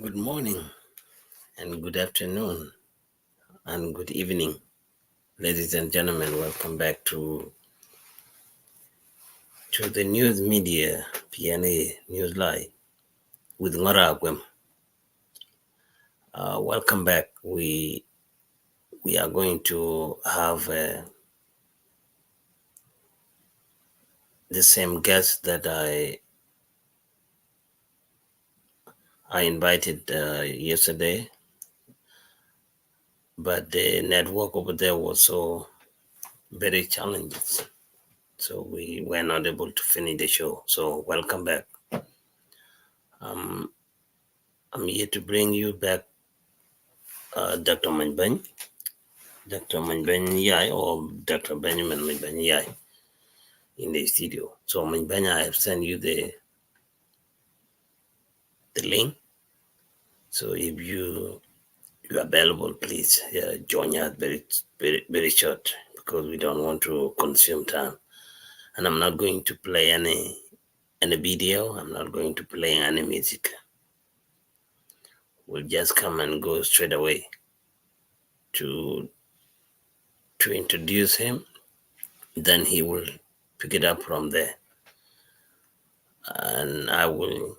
Good morning and good afternoon and good evening, ladies and gentlemen. Welcome back to the news media PNA News Live with Ngoragwem. Welcome back. We are going to have the same guest that I invited yesterday, but the network over there was so very challenging. So we were not able to finish the show. So welcome back. I'm here to bring you back Dr. Monybany De Yai or Dr. Benjamin Monybany De Yai in the studio. So Monybany, I have sent you the link. So if you're available, please join us very short because we don't want to consume time. And I'm not going to play any video. I'm not going to play any music. We'll just come and go straight away to introduce him. Then he will pick it up from there. And I will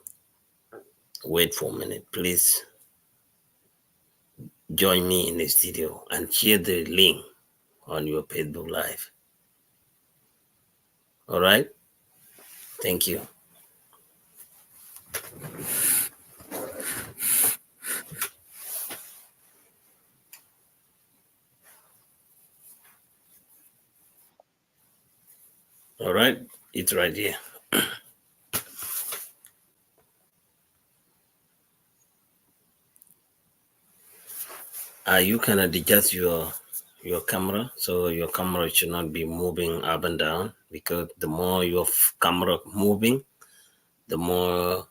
wait for a minute. Please join me in the studio and share the link on your Facebook Live. All right? Thank you. All right? It's right here. You can adjust your camera, so your camera should not be moving up and down, because the more your camera moving, the more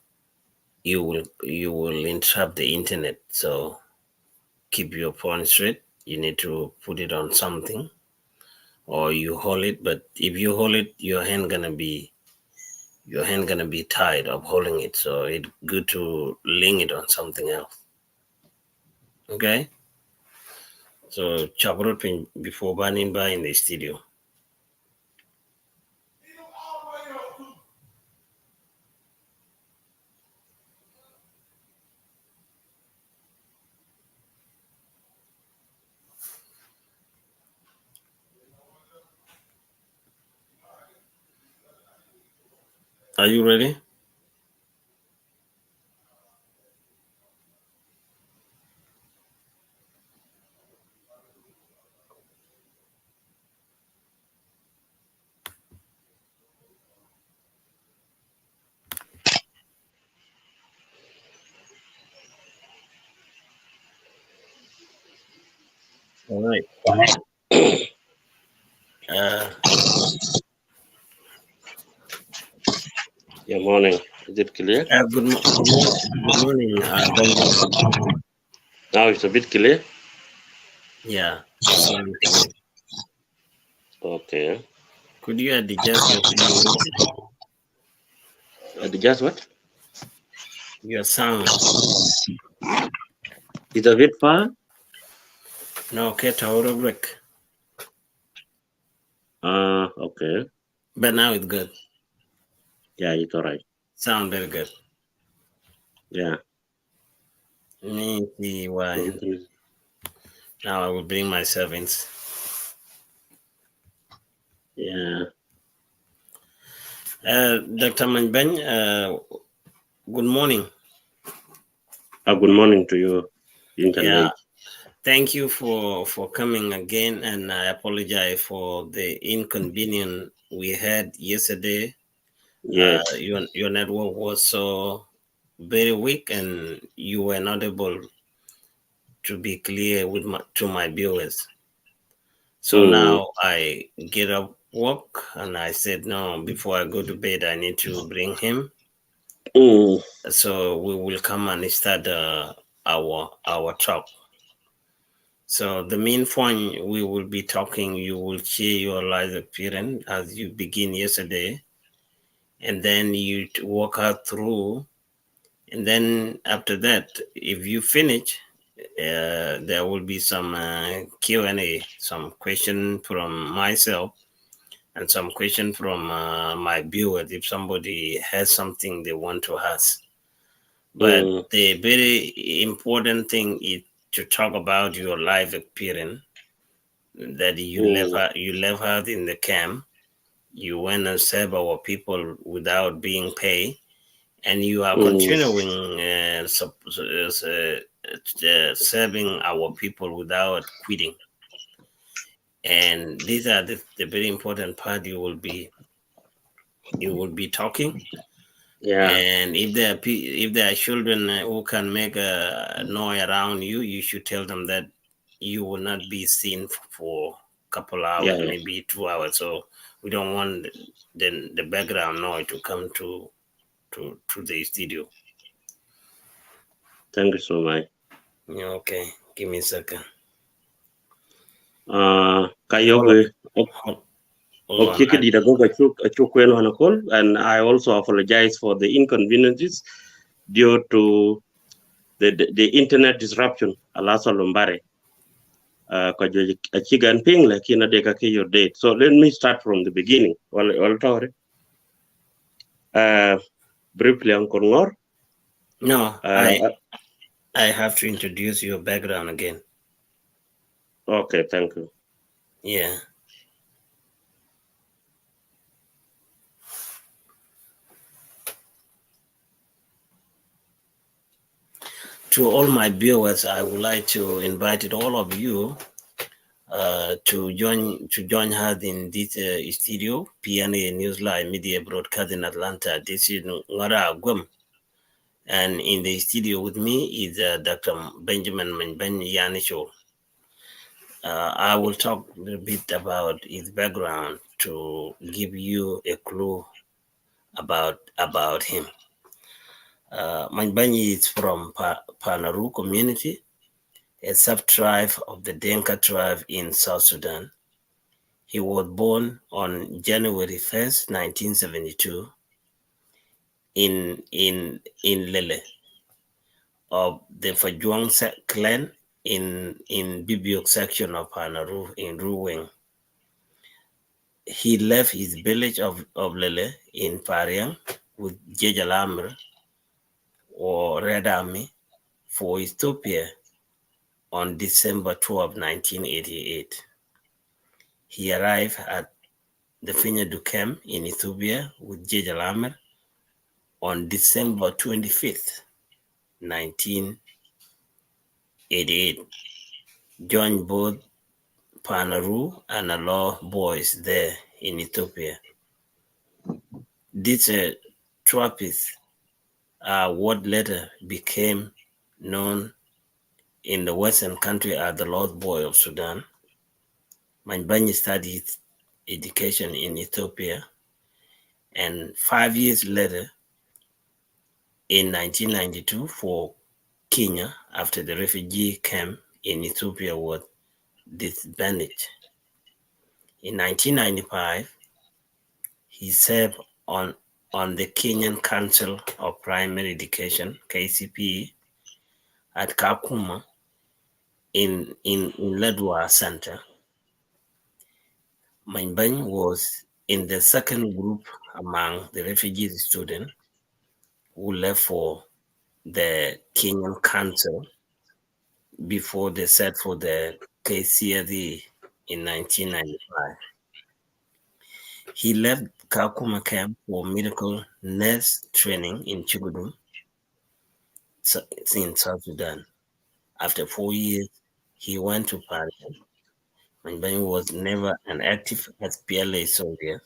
you will interrupt the internet. So keep your phone straight. You need to put it on something, or you hold it. But if you hold it, your hand gonna be tired of holding it. So it's good to link it on something else. Okay. So Chabrot before banning by in the studio. Are you ready? All right. Good morning. Is it clear? Good morning. Now it's a bit clear. Yeah. Okay. Could you adjust Adjust what? your sound? It's a bit far. No, okay, tower break. Okay. But now it's good. Yeah, it's all right. Sound very good. Yeah. Let me see why. Now I will bring myself in. Yeah. Dr. Monybany, good morning. Good morning to you, internet. Yeah. Thank you for coming again, and I apologize for the inconvenience we had yesterday. Yes. Your network was so very weak, and you were not able to be clear with to my viewers. So now I get up work, and I said, no, before I go to bed, I need to bring him. So we will come and start our talk. So the main point we will be talking, you will share your life experience as you begin yesterday, and then you walk us through And then after that, if you finish, there will be some Q&A, some question from myself and some question from my viewers if somebody has something they want to ask. But the very important thing is to talk about your life experience that you left out in the camp. You went and served our people without being paid, and you are continuing serving our people without quitting. And these are the very important part you will be talking. Yeah. And if there are children who can make a noise around you, you should tell them that you will not be seen for a couple hours, Yeah. maybe 2 hours. So we don't want the background noise to come to the studio. Thank you so much. Okay, give me a second. Kayoge Hold on. and I also apologize for the inconveniences due to the internet disruption. Alasa Lombare. Achigan ping lakini deka ke your date. So let me start from the beginning. Briefly on Kongor. No, I have to introduce your background again. Okay, thank you. Yeah. To all my viewers, I would like to invite all of you to join her in this studio, PNA Newsline Media Broadcast in Atlanta. This is Ngara Gwem. And in the studio with me is Dr. Benjamin Monybany De Yai Chol. I will talk a little bit about his background to give you a clue about him. Monybany is from Panaru community, a sub-tribe of the Denka tribe in South Sudan. He was born on January 1st, 1972 in Lele of the Fajuang clan in Bibiok section of Panaru in Ruweng. He left his village of Lele in Pariang with Jejalamr or Red Army for Ethiopia on December 12, 1988. He arrived at the Finyadu camp in Ethiopia with Jejalamr on December 25th, 1988. Joined both Panaru and Alo boys there in Ethiopia. These trappists are what later became known in the Western country as the Lost Boy of Sudan. Monybany studied education in Ethiopia, and 5 years later, in 1992, for Kenya, after the refugee camp in Ethiopia was disbanded. In 1995, he served on the Kenyan Council of Primary Education, KCPE, at Kakuma in Ledwa Center. Monybany was in the second group among the refugee students who left for the Kenyan Council before they set for the KCSE in 1995. He left Kakuma camp for medical nurse training in Chibudum, in South Sudan. After 4 years, he went to Paris. Monybany was never an active SPLA soldier,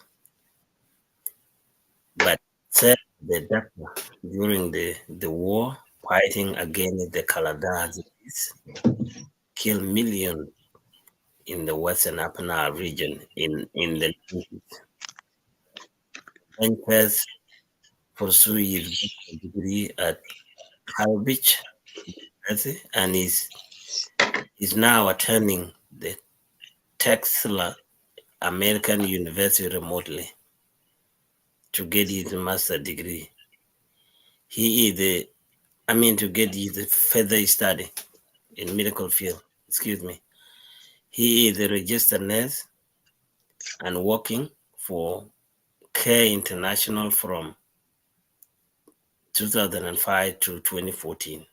but served the Dakar during the war, fighting against the Kaladar disease, killed millions in the Western Upper Nile region in the 90s. Then first pursued his degree at Harwich University and is now attending the Texas American University remotely to get his master's degree. He is the to get you the further study in medical field. Excuse me. He is a registered nurse and working for Care International from 2005 to 2014.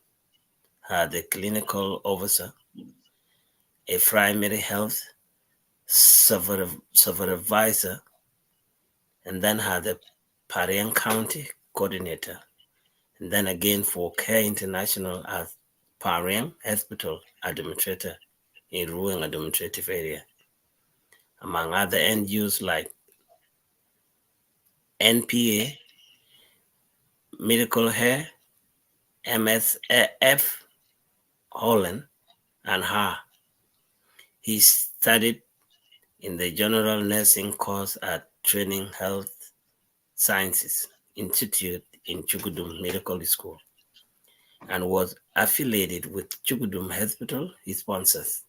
Had a clinical officer, a primary health supervisor, and then had a Parian County coordinator, and then again for Care International as Parian Hospital administrator in Ruweng administrative area, among other end use like NPA, Medical Hair, MSF, Holland, and HA. He studied in the general nursing course at Training Health Sciences Institute in Chukudum Medical School and was affiliated with Chukudum Hospital, his sponsors,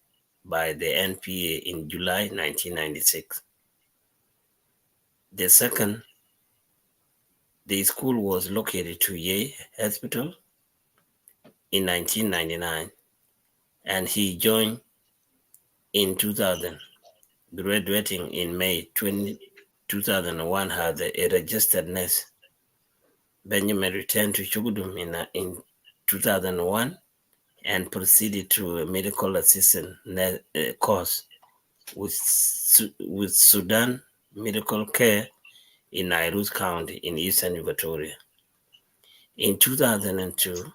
by the NPA in July 1996. The school was located to Yai Hospital in 1999, and he joined in 2000, graduating in May 2001 as a registered nurse. Benjamin returned to Chukudum in 2001 and proceeded to a medical assistant course with Sudan Medical Care in Nairuz County in Eastern Equatoria. In 2002,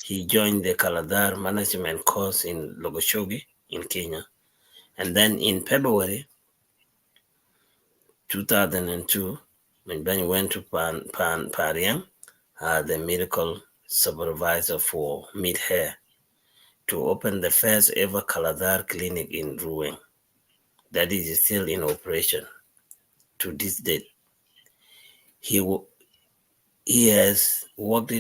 he joined the Kaladar Management course in Logoshogi in Kenya. And then in February 2002, Monybany went to Pariang, the medical supervisor for Mid-Hair, to open the first ever Kaladar clinic in Ruweng. That is still in operation to this date. He has worked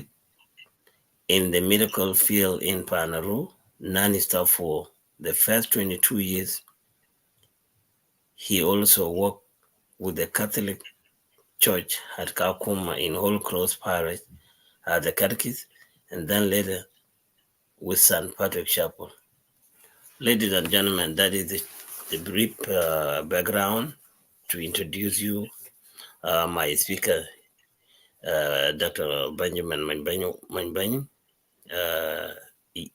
in the medical field in Panaru non-stop for the first 22 years. He also worked with the Catholic Church at Kakuma in Holy Cross Parish as the catechist, and then later with St. Patrick Chapel. Ladies and gentlemen, that is the brief background to introduce you my speaker, Dr. Benjamin Monybany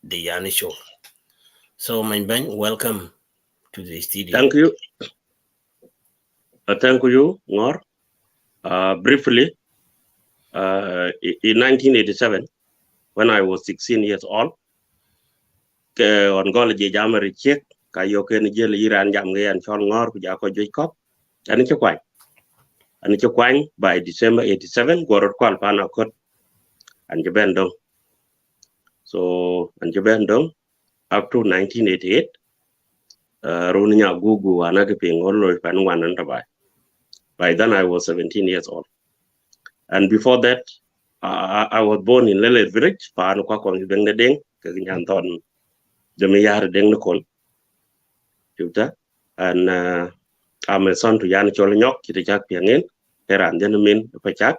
De Yai Chol. So, Monybany, welcome to the studio. Thank you. Thank you, Ngor. Briefly, in 1987, when I was 16 years old, on college Jamari check, Kayoke Nigel Iran Jamge and Chol Ngor, Jako Jacob, and it's a quine. And it's a quine by December 87, Gorot Kwalpana Kot and Jabendong. So, and Jabendong up to 1988, Runia Gugu, Anakiping, Olo, Panuan and Tabai. By then I was 17 years old. And before that, I was born in Lele Village, Panu Kwakong Bengadeng, Kaginyanton, Jamiyar Deng Nukon. And I'm a son to Yan Cholnyok, Kitachak Piangin, Teran Gentleman, Pachak,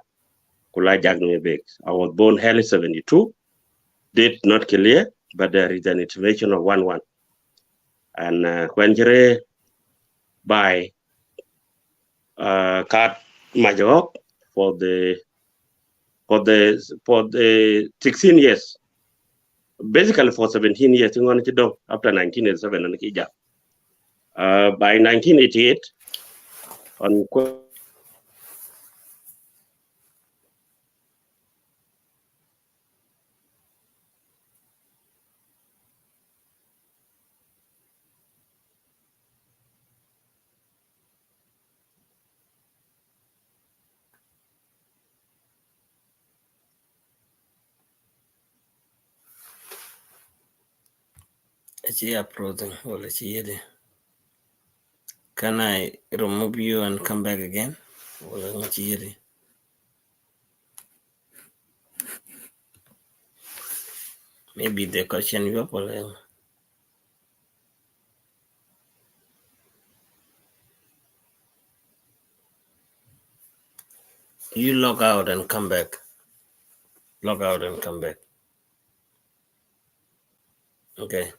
Kula Jagme. I was born early 72, date not clear, but there is an information of 1-1. And when you're by Kat Majok for the 16 years, basically for 17 years, after 1987 and Kija. By 1988, on Can I remove you and come back again? Maybe the question you are. You log out and come back. Log out and come back. Okay.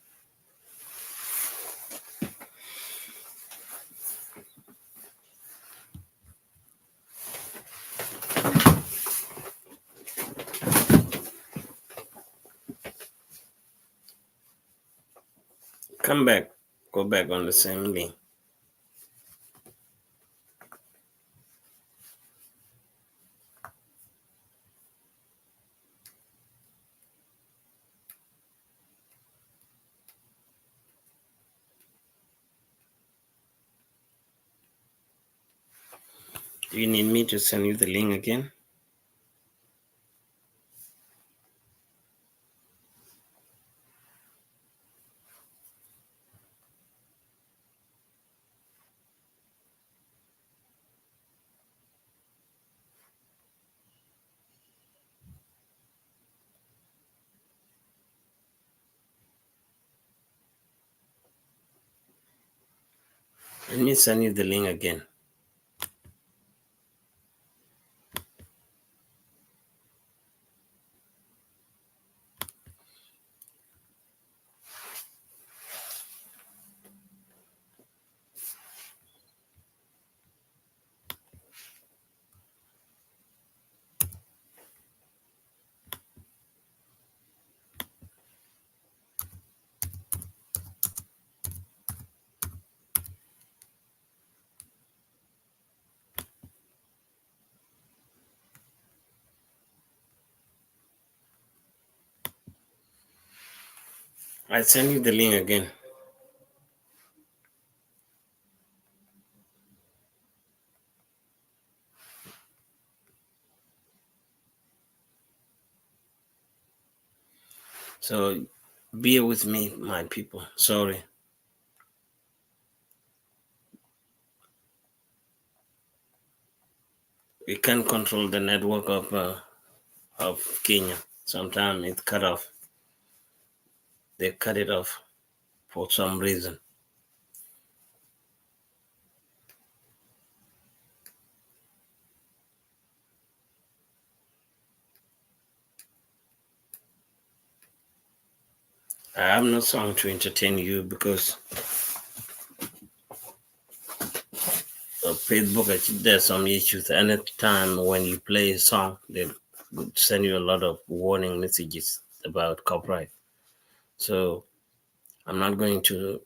Come back. Go back on the same link. Do you need me to send you the link again? Let me send you the link again. I send you the link again. So bear with me, my people. Sorry. We can't control the network of Kenya. Sometimes it cut off. They cut it off for some reason. I have no song to entertain you because of Facebook, there's some issues. Anytime when you play a song, they would send you a lot of warning messages about copyright. So I'm not going to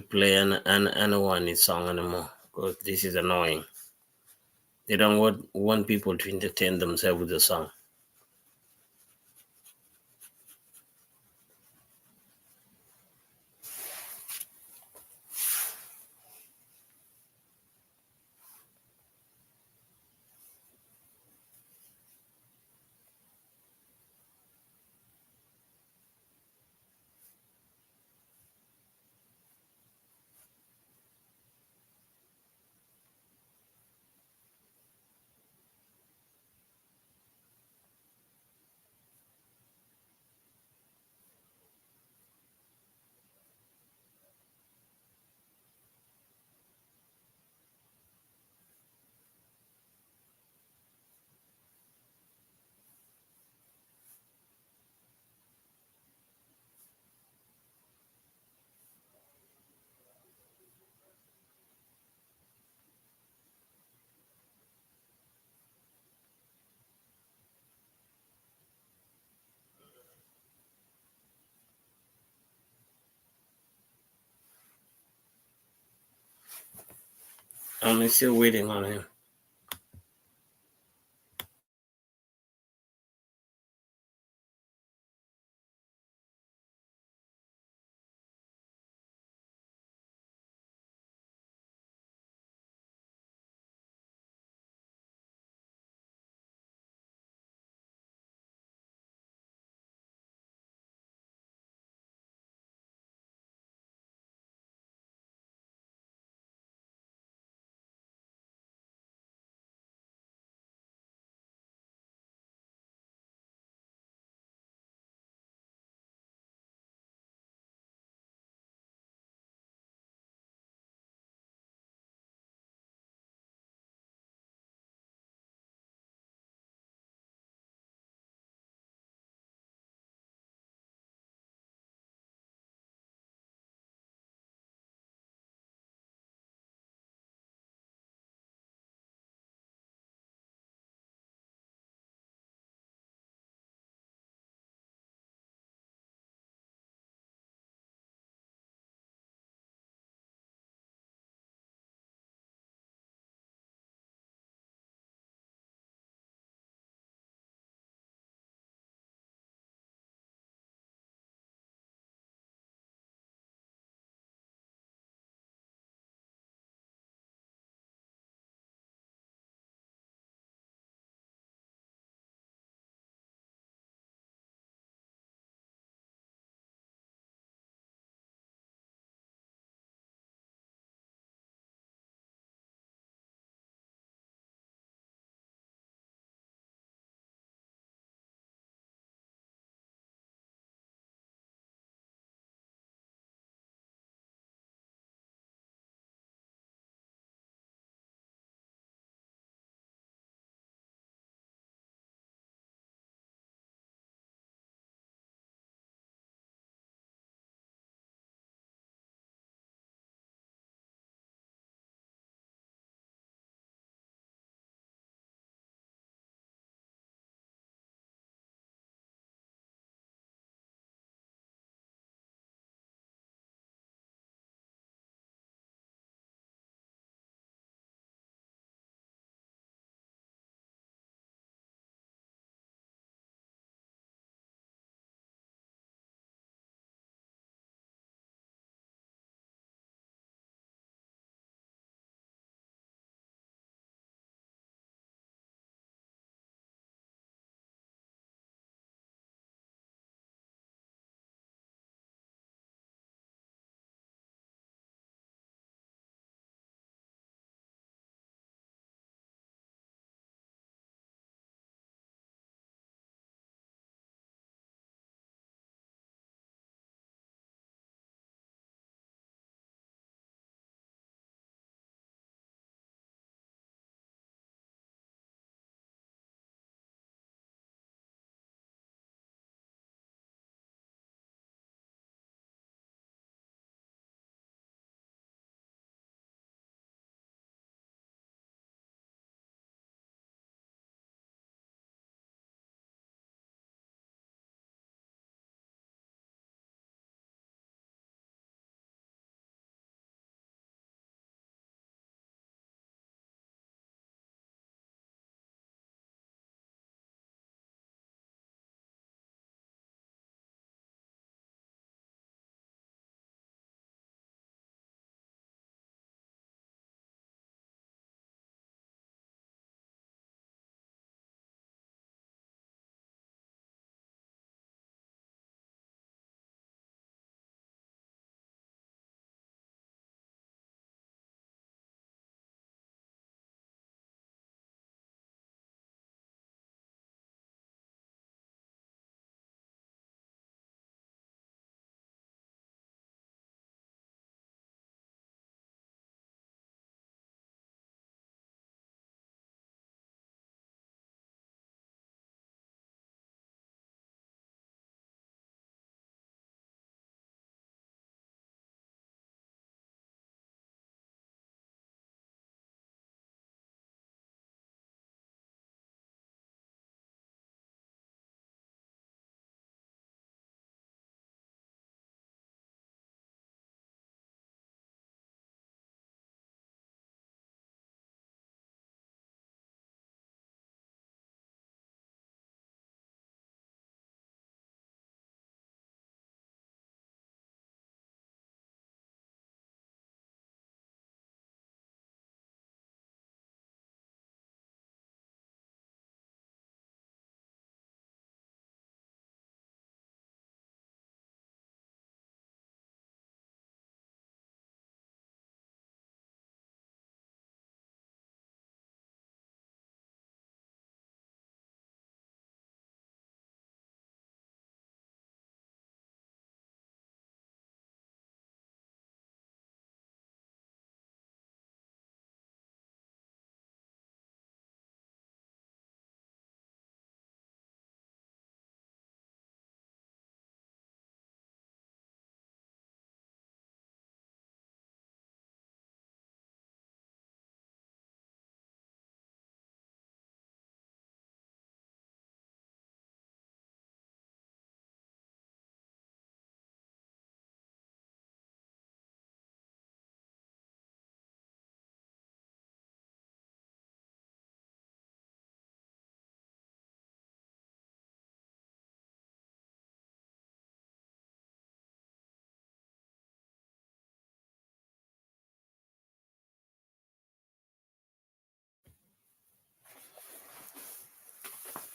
play anyone's song anymore because this is annoying. They don't want people to entertain themselves with the song. I'm still waiting on him.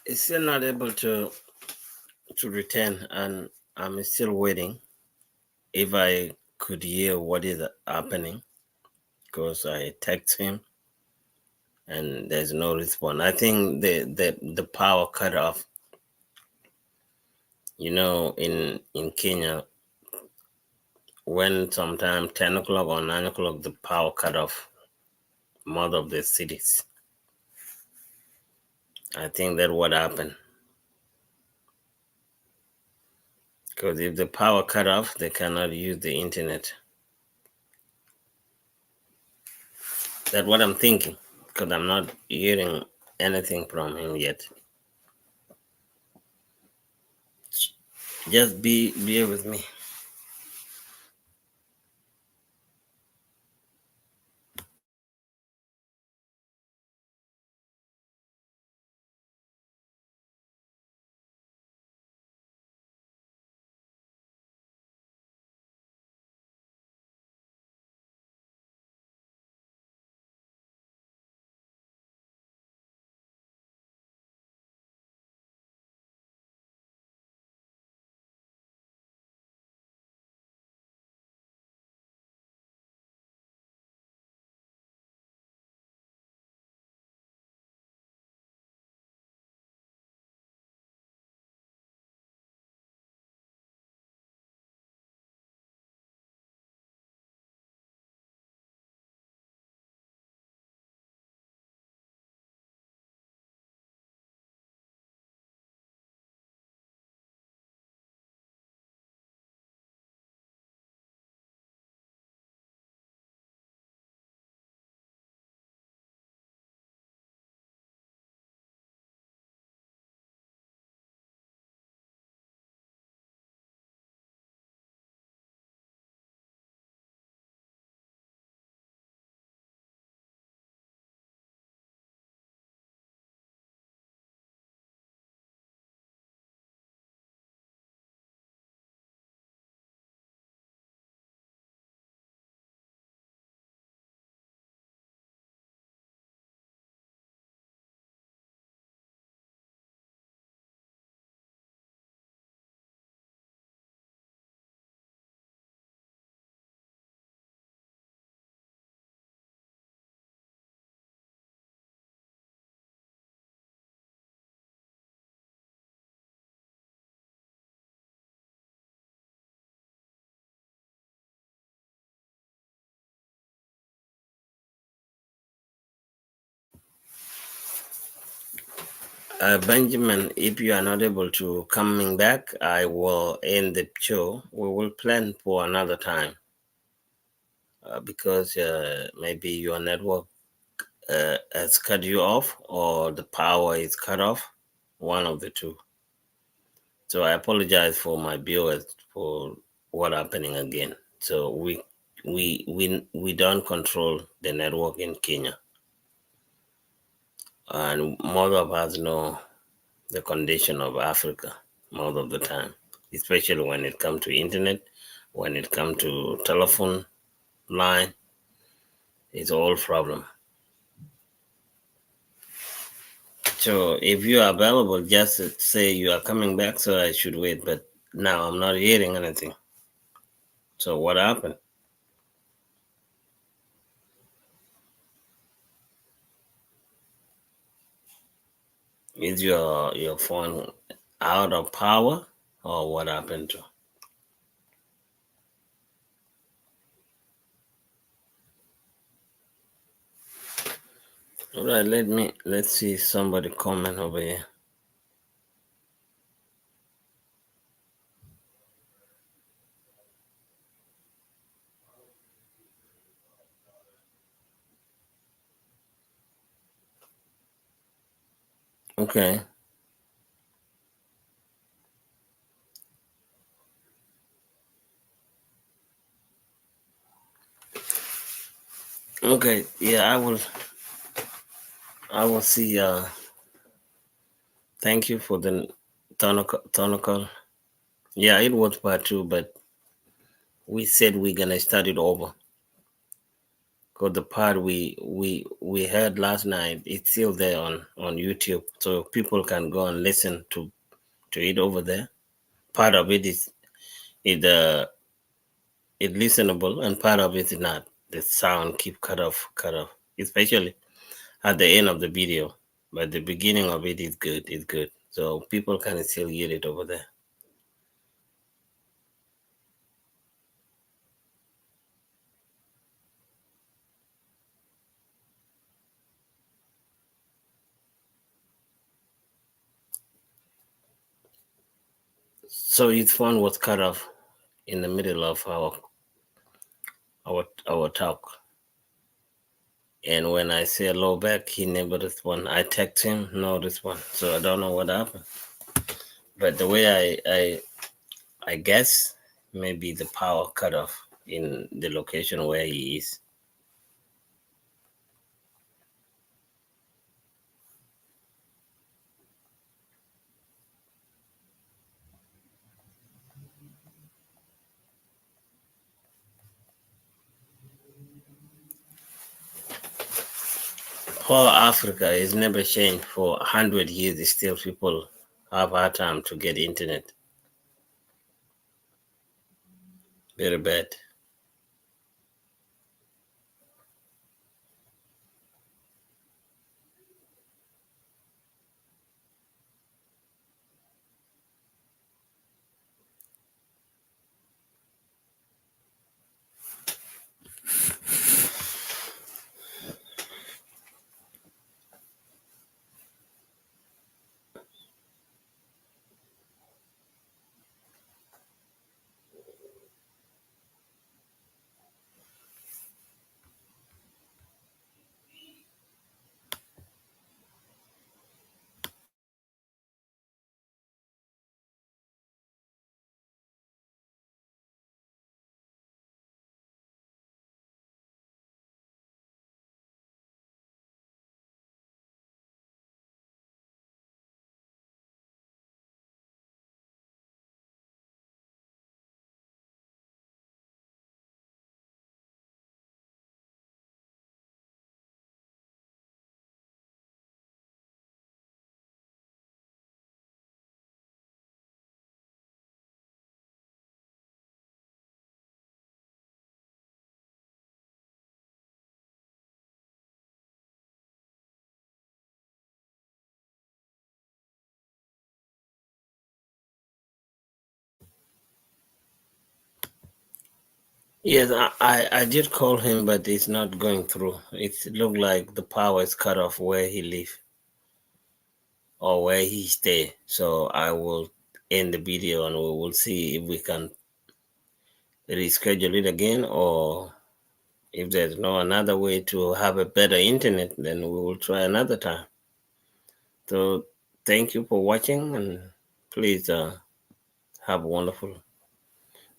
It's still not able to return, and I'm still waiting. If I could hear what is happening, because I text him and there's no response. I think the power cut off. In Kenya, when sometime 10 o'clock or 9 o'clock, the power cut off most of the cities. I think that what happened. Because if the power cut off, they cannot use the internet. That's what I'm thinking. Because I'm not hearing anything from him yet. Just be with me. Benjamin, if you are not able to coming back, I will end the show. We will plan for another time because maybe your network has cut you off or the power is cut off, one of the two. So I apologize for my viewers for what happening again. So we don't control the network in Kenya, and most of us know the condition of Africa most of the time, especially when it comes to internet, when it comes to telephone line, it's all problem. So if you are available, just say you are coming back, so I should wait. But now I'm not hearing anything. So what happened? Is your phone out of power, or what happened to? All right, let's see somebody comment over here. Okay. Okay. Yeah, I will see. Thank you for the tonical. Yeah, it was part two, but we said we're gonna start it over Because the part we heard last night, it's still there on YouTube, so people can go and listen to it over there. Part of it is it listenable, and part of it is not. The sound keep cut off, especially at the end of the video. But the beginning of it is good. It's good, so people can still hear it over there. So his phone was cut off in the middle of our talk. And when I say hello back, he never respond. I text him, no response. So I don't know what happened. But the way I guess maybe the power cut off in the location where he is. Whole Africa is never changed for 100 years. Still, people have hard time to get internet. Very bad. Yes, I did call him, but it's not going through. It looked like the power is cut off where he live or where he stay. So I will end the video and we will see if we can reschedule it again, or if there's no another way to have a better internet, then we will try another time. So thank you for watching, and please have a wonderful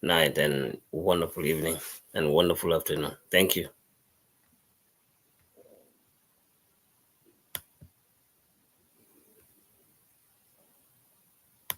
night and wonderful evening and wonderful afternoon. Thank you.